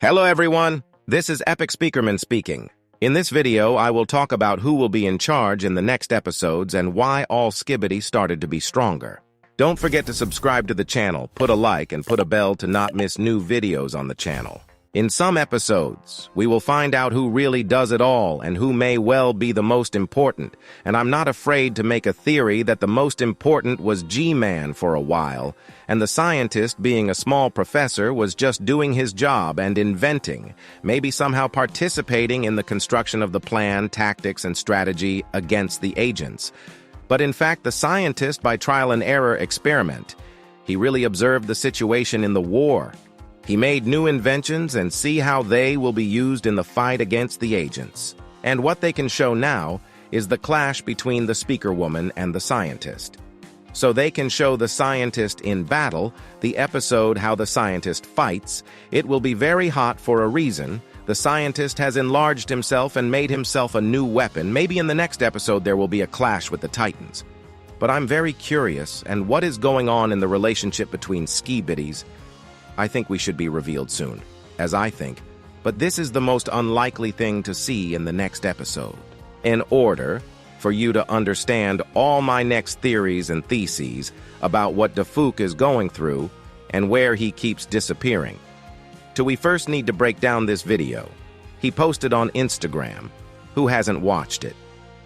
Hello everyone, this is Epic Speakerman speaking. In this video, I will talk about who will be in charge in the next episodes and why all Skibidi started to be stronger. Don't forget to subscribe to the channel, put a like, and put a bell to not miss new videos on the channel. In some episodes, we will find out who really does it all and who may well be the most important, and I'm not afraid to make a theory that the most important was G-Man for a while, and the scientist, being a small professor, was just doing his job and inventing, maybe somehow participating in the construction of the plan, tactics, and strategy against the agents. But in fact, the scientist, by trial and error experiment, he really observed the situation in the war. He made new inventions and see how they will be used in the fight against the agents. And what they can show now is the clash between the speaker woman and the scientist. So they can show the scientist in battle, the episode how the scientist fights. It will be very hot for a reason. The scientist has enlarged himself and made himself a new weapon. Maybe in the next episode there will be a clash with the Titans. But I'm very curious, and what is going on in the relationship between Skibidis? I think we should be revealed soon, as I think, but this is the most unlikely thing to see in the next episode. In order for you to understand all my next theories and theses about what DAFUQ is going through and where he keeps disappearing, we first need to break down this video. He posted on Instagram. Who hasn't watched it?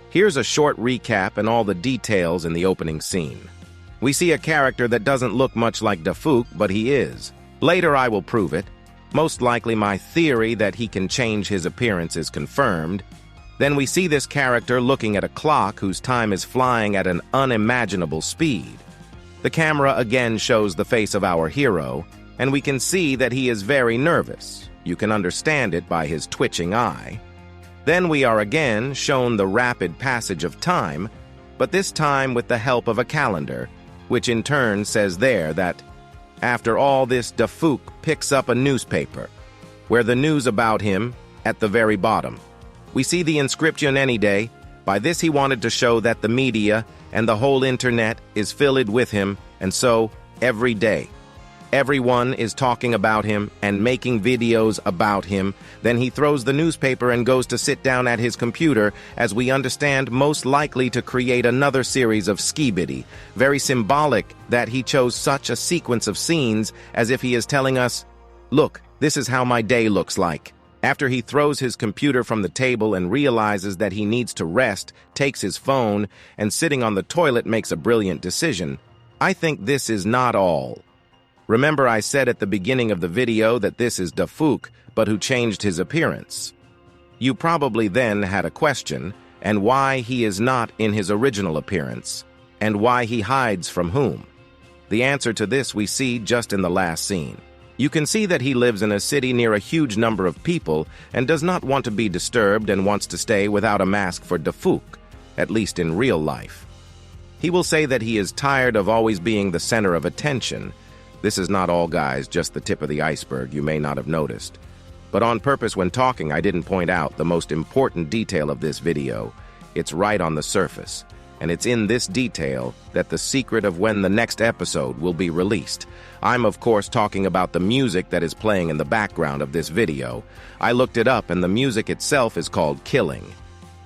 Here's a short recap and all the details in the opening scene. We see a character that doesn't look much like DAFUQ, but he is. Later I will prove it. Most likely my theory that he can change his appearance is confirmed. Then we see this character looking at a clock whose time is flying at an unimaginable speed. The camera again shows the face of our hero, and we can see that he is very nervous. You can understand it by his twitching eye. Then we are again shown the rapid passage of time, but this time with the help of a calendar, which in turn says there that after all this, DAFUQ picks up a newspaper, where the news about him at the very bottom. We see the inscription any day. By this he wanted to show that the media and the whole internet is filled with him, and so every day. Everyone is talking about him and making videos about him. Then he throws the newspaper and goes to sit down at his computer, as we understand, most likely to create another series of Skibidi. Very symbolic that he chose such a sequence of scenes, as if he is telling us, look, this is how my day looks like. After he throws his computer from the table and realizes that he needs to rest, takes his phone, and sitting on the toilet makes a brilliant decision. I think this is not all. Remember I said at the beginning of the video that this is DAFUQ, but who changed his appearance. You probably then had a question, and why he is not in his original appearance, and why he hides from whom. The answer to this we see just in the last scene. You can see that he lives in a city near a huge number of people and does not want to be disturbed and wants to stay without a mask for DAFUQ, at least in real life. He will say that he is tired of always being the center of attention. This is not all, guys, just the tip of the iceberg, you may not have noticed. But on purpose when talking, I didn't point out the most important detail of this video. It's right on the surface. And it's in this detail that the secret of when the next episode will be released. I'm of course talking about the music that is playing in the background of this video. I looked it up and the music itself is called Killing.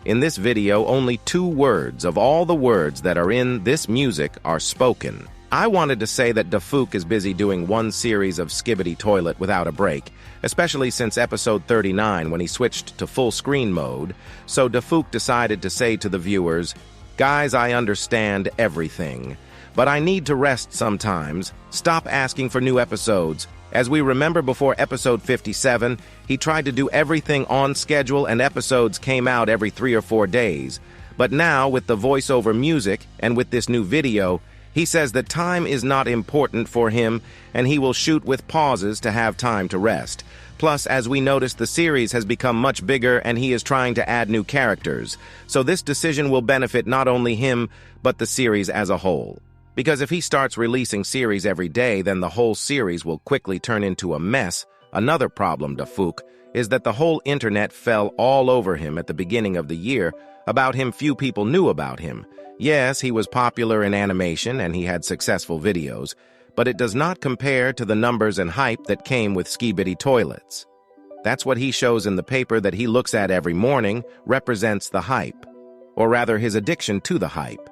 In this video, only 2 words of all the words that are in this music are spoken. I wanted to say that DAFUQ is busy doing one series of Skibidi Toilet without a break, especially since episode 39 when he switched to full screen mode, so DAFUQ decided to say to the viewers, guys, I understand everything, but I need to rest sometimes. Stop asking for new episodes. As we remember before episode 57, he tried to do everything on schedule and episodes came out every 3 or 4 days. But now, with the voiceover music and with this new video, he says that time is not important for him and he will shoot with pauses to have time to rest. Plus, as we noticed, the series has become much bigger and he is trying to add new characters. So this decision will benefit not only him, but the series as a whole. Because if he starts releasing series every day, then the whole series will quickly turn into a mess. Another problem, DAFUQ, is that the whole internet fell all over him at the beginning of the year. About him, few people knew about him. Yes, he was popular in animation and he had successful videos, but it does not compare to the numbers and hype that came with Skibidi Toilets. That's what he shows in the paper that he looks at every morning represents the hype, or rather his addiction to the hype.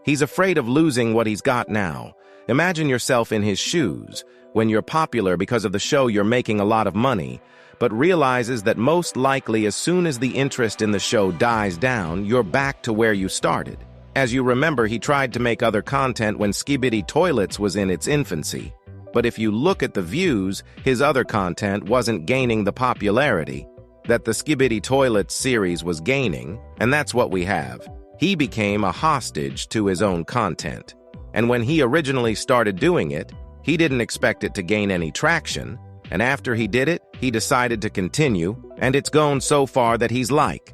He's afraid of losing what he's got now. Imagine yourself in his shoes, when you're popular because of the show you're making a lot of money, but realizes that most likely as soon as the interest in the show dies down, you're back to where you started. As you remember, he tried to make other content when Skibidi Toilets was in its infancy. But if you look at the views, his other content wasn't gaining the popularity that the Skibidi Toilet series was gaining, and that's what we have. He became a hostage to his own content. And when he originally started doing it, he didn't expect it to gain any traction, and after he did it, he decided to continue, and it's gone so far that he's like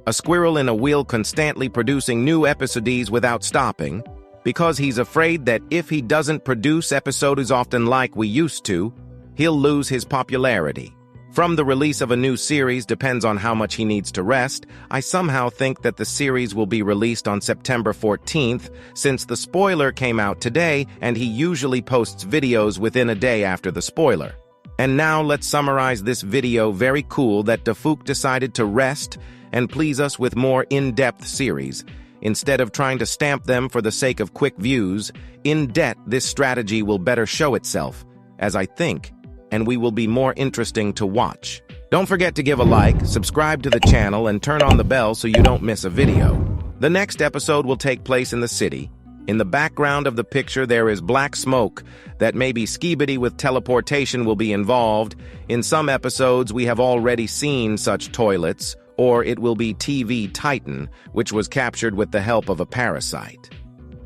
a squirrel in a wheel constantly producing new episodes without stopping, because he's afraid that if he doesn't produce episodes often like we used to, he'll lose his popularity. From the release of a new series depends on how much he needs to rest. I somehow think that the series will be released on September 14th, since the spoiler came out today and he usually posts videos within a day after the spoiler. And now let's summarize this video. Very cool that DAFUQ decided to rest and please us with more in-depth series. Instead of trying to stamp them for the sake of quick views, in debt this strategy will better show itself, as I think, and we will be more interesting to watch. Don't forget to give a like, subscribe to the channel, and turn on the bell so you don't miss a video. The next episode will take place in the city. In the background of the picture there is black smoke that maybe Skibidi with teleportation will be involved. In some episodes we have already seen such toilets, or it will be TV Titan, which was captured with the help of a parasite.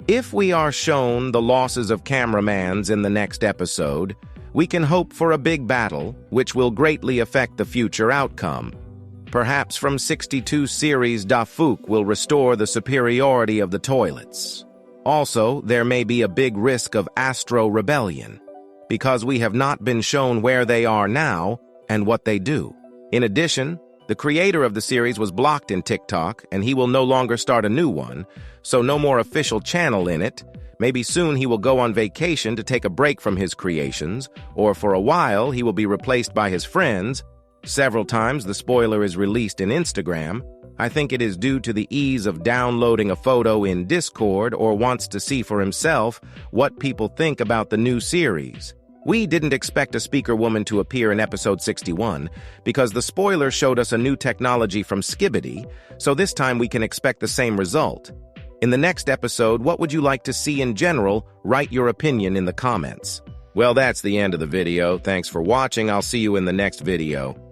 If we are shown the losses of cameramans in the next episode, we can hope for a big battle, which will greatly affect the future outcome. Perhaps from 62 series DAFUQ will restore the superiority of the toilets. Also, there may be a big risk of Astro Rebellion, because we have not been shown where they are now and what they do. In addition, the creator of the series was blocked in TikTok, and he will no longer start a new one, so no more official channel in it. Maybe soon he will go on vacation to take a break from his creations, or for a while he will be replaced by his friends. Several times the spoiler is released in Instagram. I think it is due to the ease of downloading a photo in Discord or wants to see for himself what people think about the new series. We didn't expect a speaker woman to appear in episode 61 because the spoiler showed us a new technology from Skibidi, so this time we can expect the same result. In the next episode, what would you like to see in general? Write your opinion in the comments. Well, that's the end of the video. Thanks for watching. I'll see you in the next video.